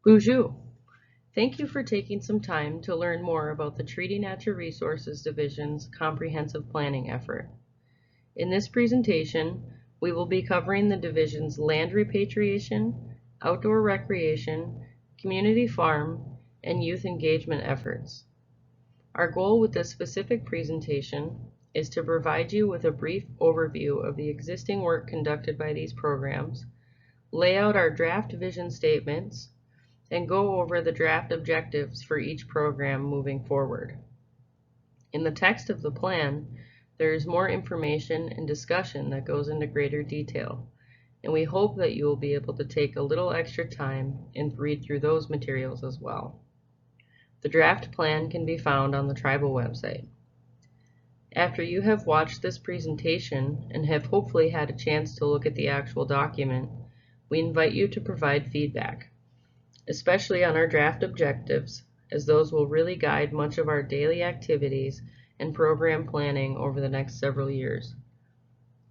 Bonjour! Thank you for taking some time to learn more about the Treaty Natural Resources Division's comprehensive planning effort. In this presentation, we will be covering the division's land repatriation, outdoor recreation, community farm, and youth engagement efforts. Our goal with this specific presentation is to provide you with a brief overview of the existing work conducted by these programs, lay out our draft vision statements, and go over the draft objectives for each program moving forward. In the text of the plan, there is more information and discussion that goes into greater detail, and we hope that you will be able to take a little extra time and read through those materials as well. The draft plan can be found on the tribal website. After you have watched this presentation and have hopefully had a chance to look at the actual document, we invite you to provide feedback, especially on our draft objectives, as those will really guide much of our daily activities and program planning over the next several years.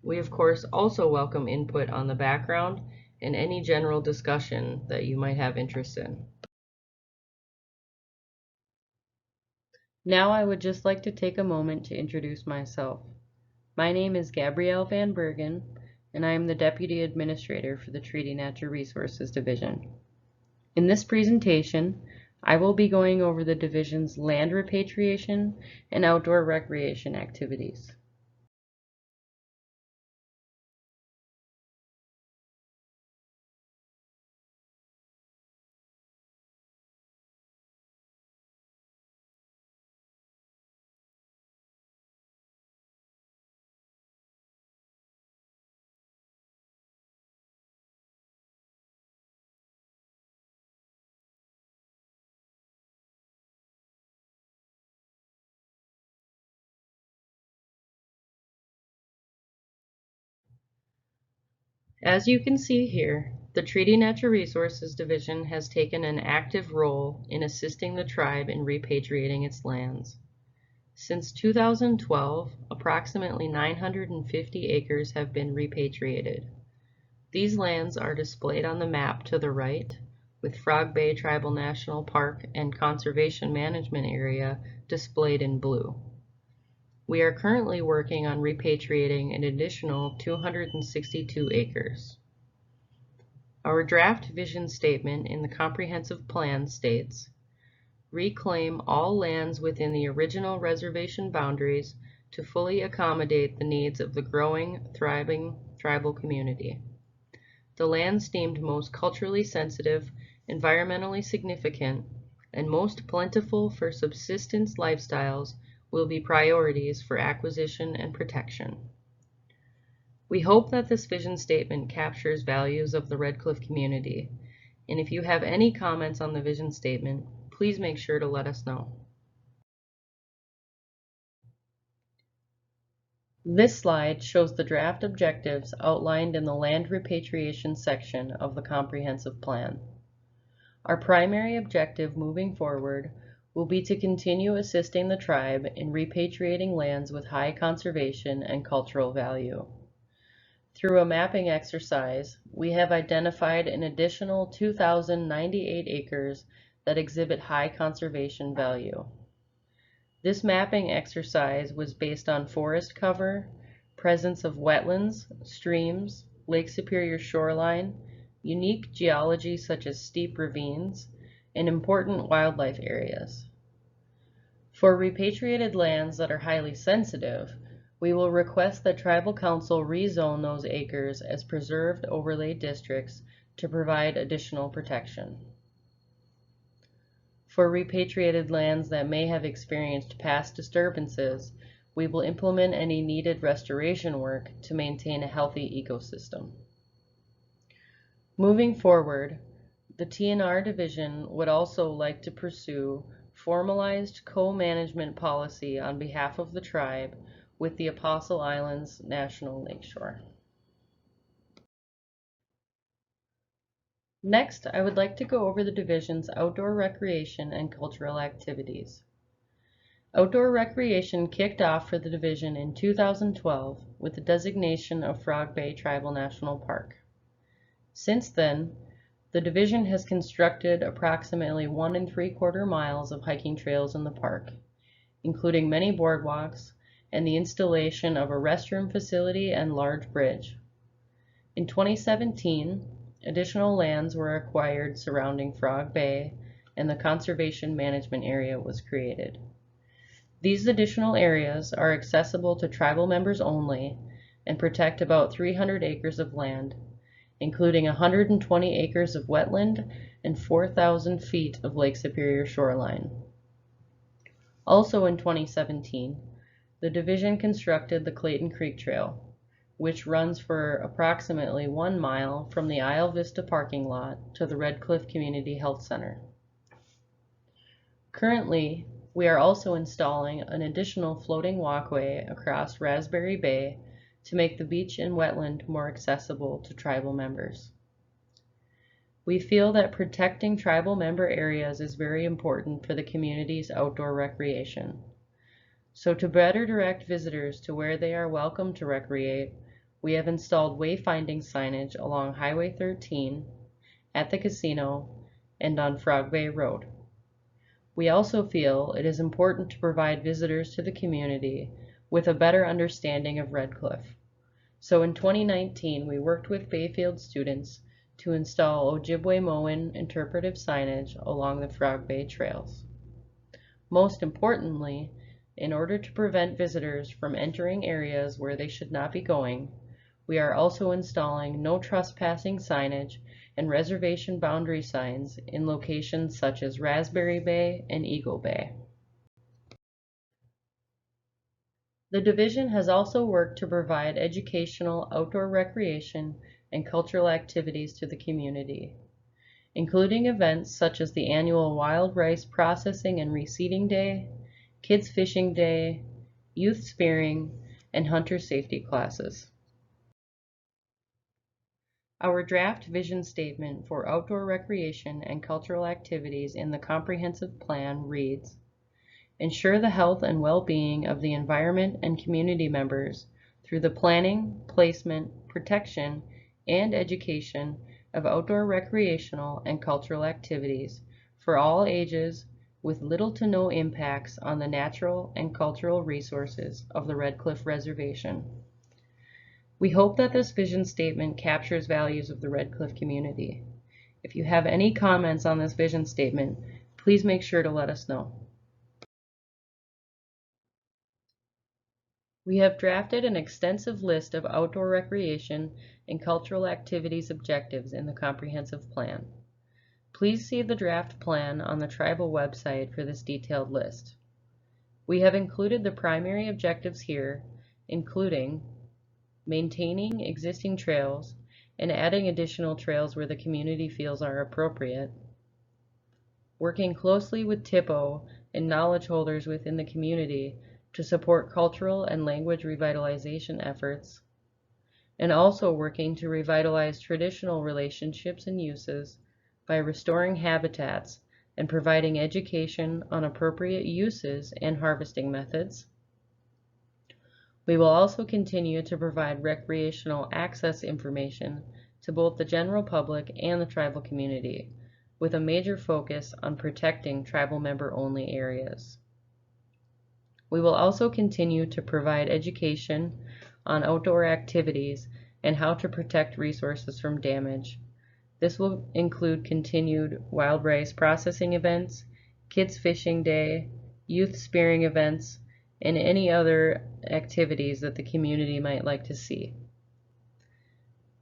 We of course also welcome input on the background and any general discussion that you might have interest in. Now I would just like to take a moment to introduce myself. My name is Gabrielle Van Bergen, and I am the Deputy Administrator for the Treaty Natural Resources Division. In this presentation, I will be going over the division's land repatriation and outdoor recreation activities. As you can see here, the Treaty Natural Resources Division has taken an active role in assisting the tribe in repatriating its lands. Since 2012, approximately 950 acres have been repatriated. These lands are displayed on the map to the right, with Frog Bay Tribal National Park and Conservation Management Area displayed in blue. We are currently working on repatriating an additional 262 acres. Our draft vision statement in the comprehensive plan states, reclaim all lands within the original reservation boundaries to fully accommodate the needs of the growing, thriving tribal community. The lands deemed most culturally sensitive, environmentally significant, and most plentiful for subsistence lifestyles will be priorities for acquisition and protection. We hope that this vision statement captures values of the Red Cliff community, and if you have any comments on the vision statement, please make sure to let us know. This slide shows the draft objectives outlined in the land repatriation section of the comprehensive plan. Our primary objective moving forward will be to continue assisting the tribe in repatriating lands with high conservation and cultural value. Through a mapping exercise, we have identified an additional 2,098 acres that exhibit high conservation value. This mapping exercise was based on forest cover, presence of wetlands, streams, Lake Superior shoreline, unique geology such as steep ravines, and important wildlife areas. For repatriated lands that are highly sensitive, we will request that Tribal Council rezone those acres as preserved overlay districts to provide additional protection. For repatriated lands that may have experienced past disturbances, we will implement any needed restoration work to maintain a healthy ecosystem. Moving forward, the TNR division would also like to pursue formalized co-management policy on behalf of the tribe with the Apostle Islands National Lakeshore. Next, I would like to go over the division's outdoor recreation and cultural activities. Outdoor recreation kicked off for the division in 2012 with the designation of Frog Bay Tribal National Park. Since then, The division has constructed approximately 1 3/4 miles of hiking trails in the park, including many boardwalks and the installation of a restroom facility and large bridge. In 2017, additional lands were acquired surrounding Frog Bay, and the conservation management area was created. These additional areas are accessible to tribal members only and protect about 300 acres of land, including 120 acres of wetland and 4,000 feet of Lake Superior shoreline. Also in 2017, the division constructed the Clayton Creek Trail, which runs for approximately 1 mile from the Isle Vista parking lot to the Red Cliff Community Health Center. Currently, we are also installing an additional floating walkway across Raspberry Bay to make the beach and wetland more accessible to tribal members. We feel that protecting tribal member areas is very important for the community's outdoor recreation. So to better direct visitors to where they are welcome to recreate, we have installed wayfinding signage along Highway 13, at the casino, and on Frog Bay Road. We also feel it is important to provide visitors to the community with a better understanding of Red Cliff. So in 2019, we worked with Bayfield students to install Ojibwe-Moan interpretive signage along the Frog Bay trails. Most importantly, in order to prevent visitors from entering areas where they should not be going, we are also installing no trespassing signage and reservation boundary signs in locations such as Raspberry Bay and Eagle Bay. The division has also worked to provide educational outdoor recreation and cultural activities to the community, including events such as the annual Wild Rice Processing and Reseeding Day, Kids Fishing Day, Youth Spearing, and Hunter Safety classes. Our draft vision statement for outdoor recreation and cultural activities in the comprehensive plan reads, "Ensure the health and well-being of the environment and community members through the planning, placement, protection, and education of outdoor recreational and cultural activities for all ages with little to no impacts on the natural and cultural resources of the Red Cliff Reservation." We hope that this vision statement captures values of the Red Cliff community. If you have any comments on this vision statement, please make sure to let us know. We have drafted an extensive list of outdoor recreation and cultural activities objectives in the comprehensive plan. Please see the draft plan on the tribal website for this detailed list. We have included the primary objectives here, including maintaining existing trails and adding additional trails where the community feels are appropriate, working closely with TIPO and knowledge holders within the community to support cultural and language revitalization efforts, and also working to revitalize traditional relationships and uses by restoring habitats and providing education on appropriate uses and harvesting methods. We will also continue to provide recreational access information to both the general public and the tribal community, with a major focus on protecting tribal member-only areas. We will also continue to provide education on outdoor activities and how to protect resources from damage. This will include continued wild rice processing events, Kids Fishing Day, youth spearing events, and any other activities that the community might like to see.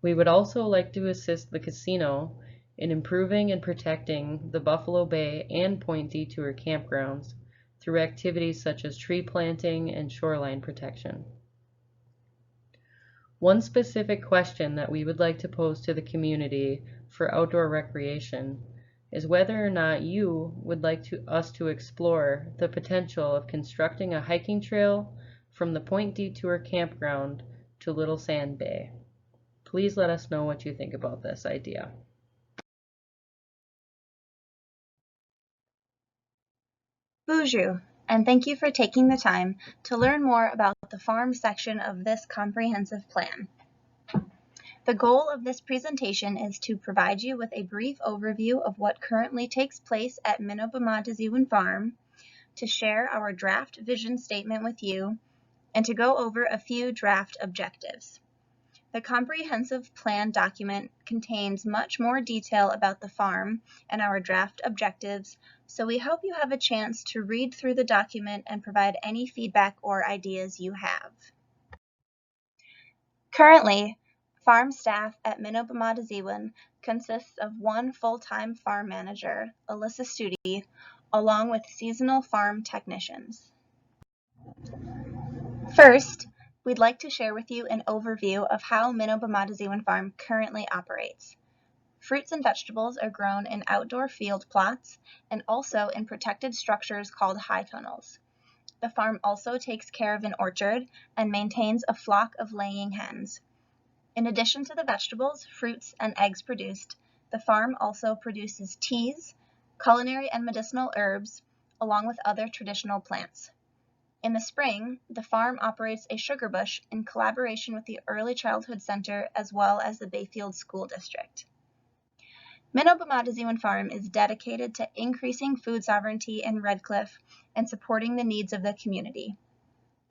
We would also like to assist the casino in improving and protecting the Buffalo Bay and Point Detour campgrounds through activities such as tree planting and shoreline protection. One specific question that we would like to pose to the community for outdoor recreation is whether or not you would like us to explore the potential of constructing a hiking trail from the Point Detour campground to Little Sand Bay. Please let us know what you think about this idea. Bonjour, and thank you for taking the time to learn more about the farm section of this comprehensive plan. The goal of this presentation is to provide you with a brief overview of what currently takes place at Minobemadaziwin Farm, to share our draft vision statement with you, and to go over a few draft objectives. The comprehensive plan document contains much more detail about the farm and our draft objectives, so we hope you have a chance to read through the document and provide any feedback or ideas you have. Currently, farm staff at Minobemadaziwin consists of one full-time farm manager, Alyssa Studi, along with seasonal farm technicians. First, we'd like to share with you an overview of how Minobemadaziwin Farm currently operates. Fruits and vegetables are grown in outdoor field plots and also in protected structures called high tunnels. The farm also takes care of an orchard and maintains a flock of laying hens. In addition to the vegetables, fruits, and eggs produced, the farm also produces teas, culinary and medicinal herbs, along with other traditional plants. In the spring, the farm operates a sugar bush in collaboration with the Early Childhood Center as well as the Bayfield School District. Minobemadaziwin Farm is dedicated to increasing food sovereignty in Red Cliff and supporting the needs of the community.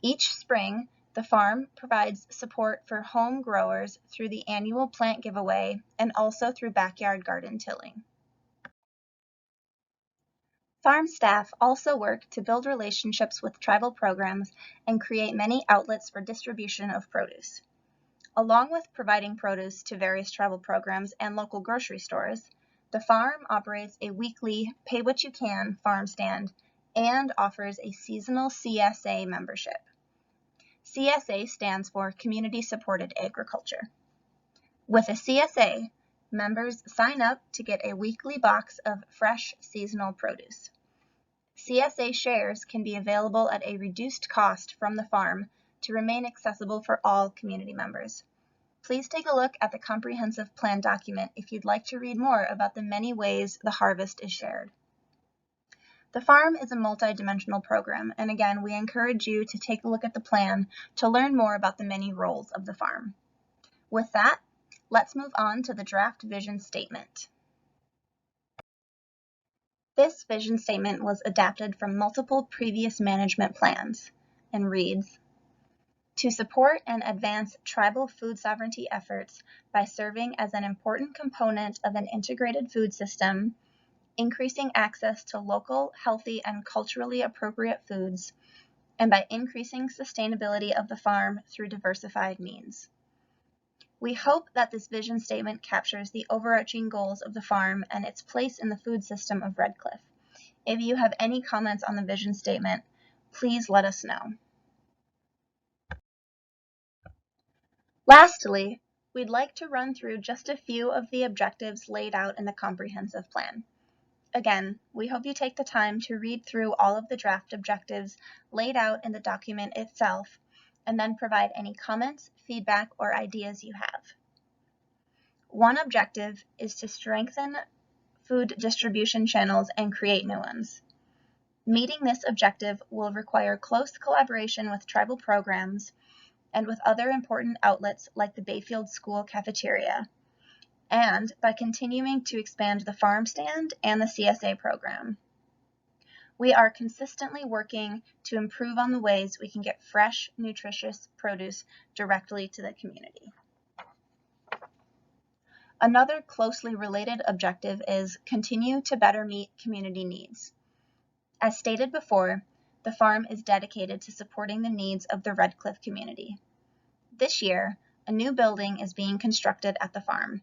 Each spring, the farm provides support for home growers through the annual plant giveaway and also through backyard garden tilling. Farm staff also work to build relationships with tribal programs and create many outlets for distribution of produce. Along with providing produce to various tribal programs and local grocery stores, the farm operates a weekly Pay What You Can farm stand and offers a seasonal CSA membership. CSA stands for Community Supported Agriculture. With a CSA, members sign up to get a weekly box of fresh seasonal produce. CSA shares can be available at a reduced cost from the farm to remain accessible for all community members. Please take a look at the comprehensive plan document if you'd like to read more about the many ways the harvest is shared. The farm is a multi-dimensional program, and again, we encourage you to take a look at the plan to learn more about the many roles of the farm. With that, let's move on to the draft vision statement. This vision statement was adapted from multiple previous management plans and reads, to support and advance tribal food sovereignty efforts by serving as an important component of an integrated food system, increasing access to local, healthy, and culturally appropriate foods, and by increasing sustainability of the farm through diversified means. We hope that this vision statement captures the overarching goals of the farm and its place in the food system of Red Cliff. If you have any comments on the vision statement, please let us know. Lastly, we'd like to run through just a few of the objectives laid out in the comprehensive plan. Again, we hope you take the time to read through all of the draft objectives laid out in the document itself, and then provide any comments, feedback, or ideas you have. One objective is to strengthen food distribution channels and create new ones. Meeting this objective will require close collaboration with tribal programs and with other important outlets like the Bayfield School cafeteria, and by continuing to expand the farm stand and the CSA program. We are consistently working to improve on the ways we can get fresh, nutritious produce directly to the community. Another closely related objective is continue to better meet community needs. As stated before, the farm is dedicated to supporting the needs of the Red Cliff community. This year, a new building is being constructed at the farm.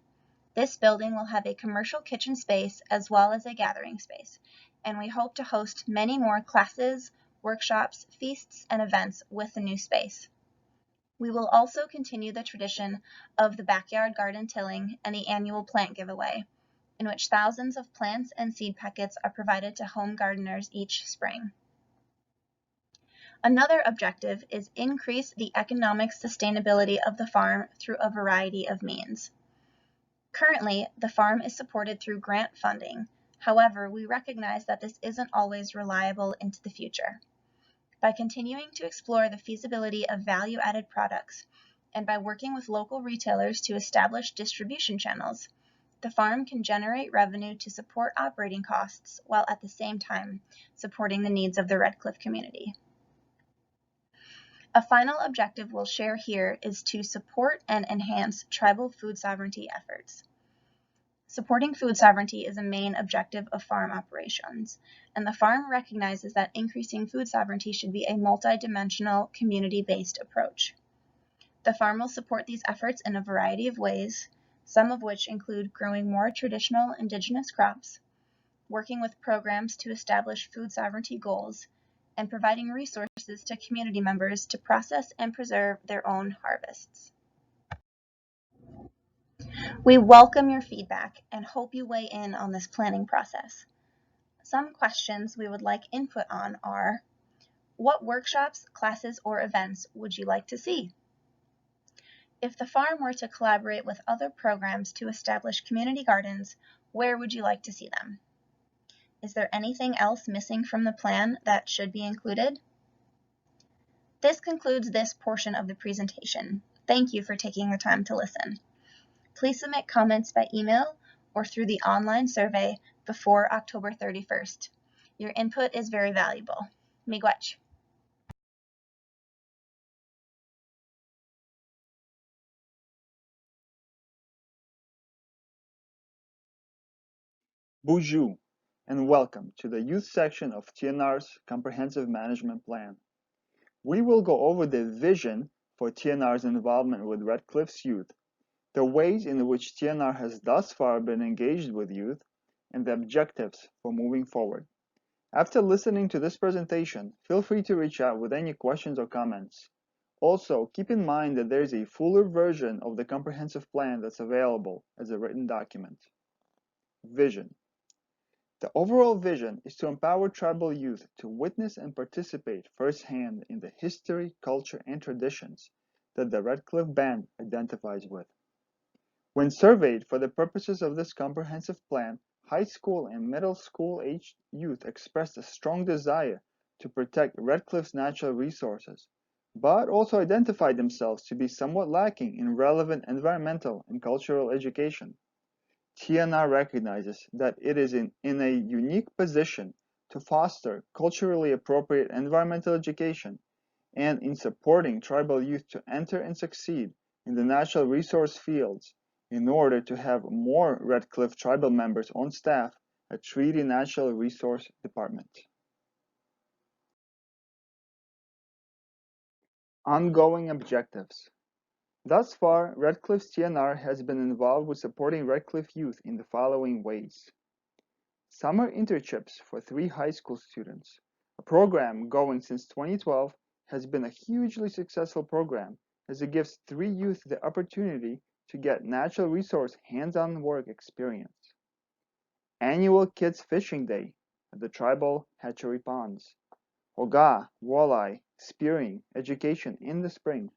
This building will have a commercial kitchen space as well as a gathering space, and we hope to host many more classes, workshops, feasts, and events with the new space. We will also continue the tradition of the backyard garden tilling and the annual plant giveaway, in which thousands of plants and seed packets are provided to home gardeners each spring. Another objective is increase the economic sustainability of the farm through a variety of means. Currently, the farm is supported through grant funding. However, we recognize that this isn't always reliable into the future. By continuing to explore the feasibility of value-added products and by working with local retailers to establish distribution channels, the farm can generate revenue to support operating costs while at the same time supporting the needs of the Red Cliff community. A final objective we'll share here is to support and enhance tribal food sovereignty efforts. Supporting food sovereignty is a main objective of farm operations, and the farm recognizes that increasing food sovereignty should be a multidimensional, community-based approach. The farm will support these efforts in a variety of ways, some of which include growing more traditional indigenous crops, working with programs to establish food sovereignty goals, and providing resources to community members to process and preserve their own harvests. We welcome your feedback and hope you weigh in on this planning process. Some questions we would like input on are: what workshops, classes, or events would you like to see? If the farm were to collaborate with other programs to establish community gardens, where would you like to see them? Is there anything else missing from the plan that should be included? This concludes this portion of the presentation. Thank you for taking the time to listen. Please submit comments by email or through the online survey before October 31st. Your input is very valuable. Miigwech. Bonjour, and welcome to the youth section of TNR's Comprehensive Management Plan. We will go over the vision for TNR's involvement with Red Cliff's youth, the ways in which TNR has thus far been engaged with youth, and the objectives for moving forward. After listening to this presentation, feel free to reach out with any questions or comments. Also, keep in mind that there is a fuller version of the comprehensive plan that's available as a written document. Vision. The overall vision is to empower tribal youth to witness and participate firsthand in the history, culture, and traditions that the Red Cliff Band identifies with. When surveyed for the purposes of this comprehensive plan, high school and middle school aged youth expressed a strong desire to protect Red Cliff's natural resources, but also identified themselves to be somewhat lacking in relevant environmental and cultural education. TNR recognizes that it is in a unique position to foster culturally appropriate environmental education and in supporting tribal youth to enter and succeed in the natural resource fields in order to have more Red Cliff tribal members on staff at Treaty Natural Resource Department. Ongoing objectives. Thus far, Red Cliff's TNR has been involved with supporting Red Cliff youth in the following ways. Summer internships for 3 high school students. A program going since 2012 has been a hugely successful program as it gives 3 youth the opportunity to get natural resource hands-on work experience. Annual Kids Fishing Day at the tribal hatchery ponds. Oga, walleye, spearing, education in the spring.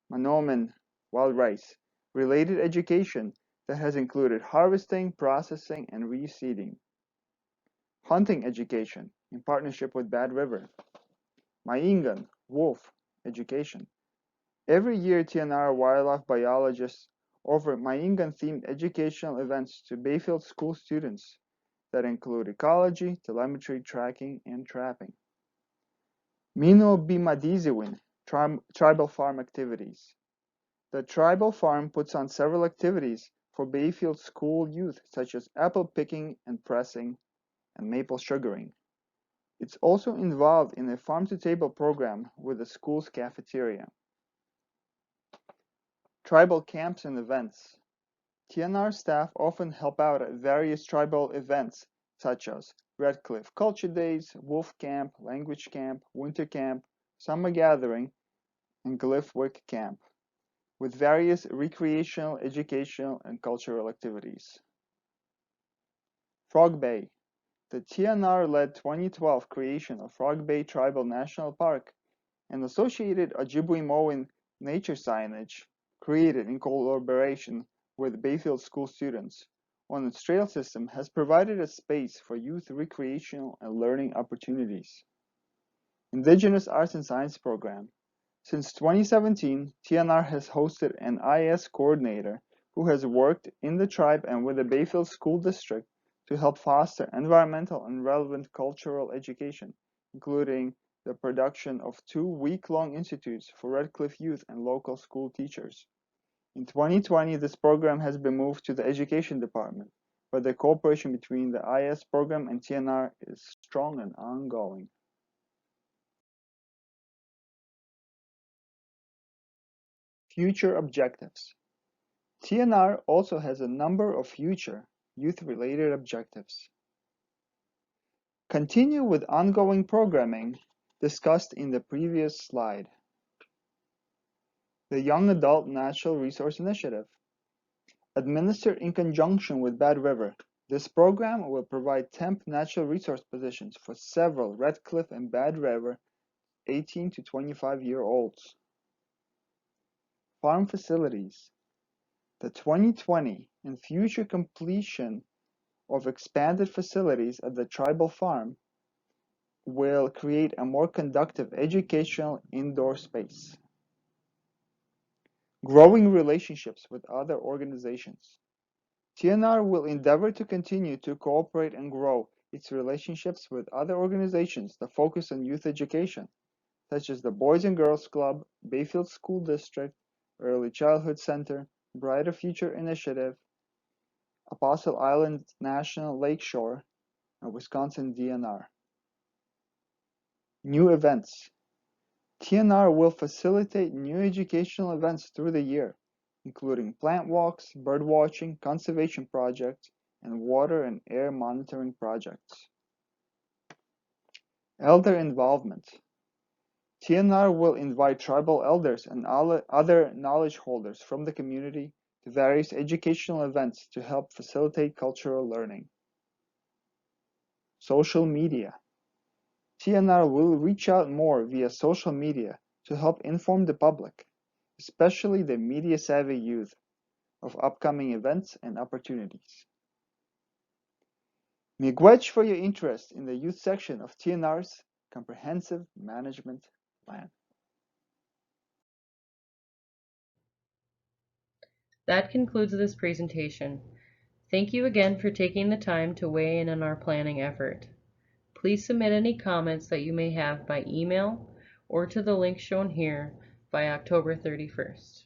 Manoomin, wild rice, related education that has included harvesting, processing, and reseeding. Hunting education in partnership with Bad River. Maingan, wolf, education. Every year TNR wildlife biologists offer Maingan-themed educational events to Bayfield school students that include ecology, telemetry, tracking, and trapping. Mino Bimadiziwin, tribal farm activities. The tribal farm puts on several activities for Bayfield school youth such as apple picking and pressing and maple sugaring. It's also involved in a farm-to-table program with the school's cafeteria. Tribal camps and events. TNR staff often help out at various tribal events such as Red Cliff Culture Days, Wolf Camp, Language Camp, Winter Camp, Summer Gathering, and Glyphwick Camp, with various recreational, educational, and cultural activities. Frog Bay. The TNR-led 2012 creation of Frog Bay Tribal National Park and associated Ojibwe-Moan nature signage, created in collaboration with Bayfield school students, on its trail system has provided a space for youth recreational and learning opportunities. Indigenous Arts and Science Program. Since 2017, TNR has hosted an IS coordinator who has worked in the tribe and with the Bayfield School District to help foster environmental and relevant cultural education, including the production of 2 week-long institutes for Red Cliff youth and local school teachers. In 2020, this program has been moved to the Education Department, but the cooperation between the IS program and TNR is strong and ongoing. Future objectives. TNR also has a number of future youth-related objectives. Continue with ongoing programming discussed in the previous slide. The Young Adult Natural Resource Initiative. Administered in conjunction with Bad River, this program will provide temp natural resource positions for several Red Cliff and Bad River 18 to 25-year-olds. Farm facilities. The 2020 and future completion of expanded facilities at the tribal farm will create a more conducive educational indoor space. Growing relationships with other organizations. TNR will endeavor to continue to cooperate and grow its relationships with other organizations that focus on youth education, such as the Boys and Girls Club, Bayfield School District, Early Childhood Center, Brighter Future Initiative, Apostle Island National Lakeshore, and Wisconsin DNR. New events. TNR will facilitate new educational events through the year, including plant walks, bird watching, conservation projects, and water and air monitoring projects. Elder involvement. TNR will invite tribal elders and other knowledge holders from the community to various educational events to help facilitate cultural learning. Social media. TNR will reach out more via social media to help inform the public, especially the media-savvy youth, of upcoming events and opportunities. Miigwech for your interest in the youth section of TNR's Comprehensive Management Plan. That concludes this presentation. Thank you again for taking the time to weigh in on our planning effort. Please submit any comments that you may have by email or to the link shown here by October 31st.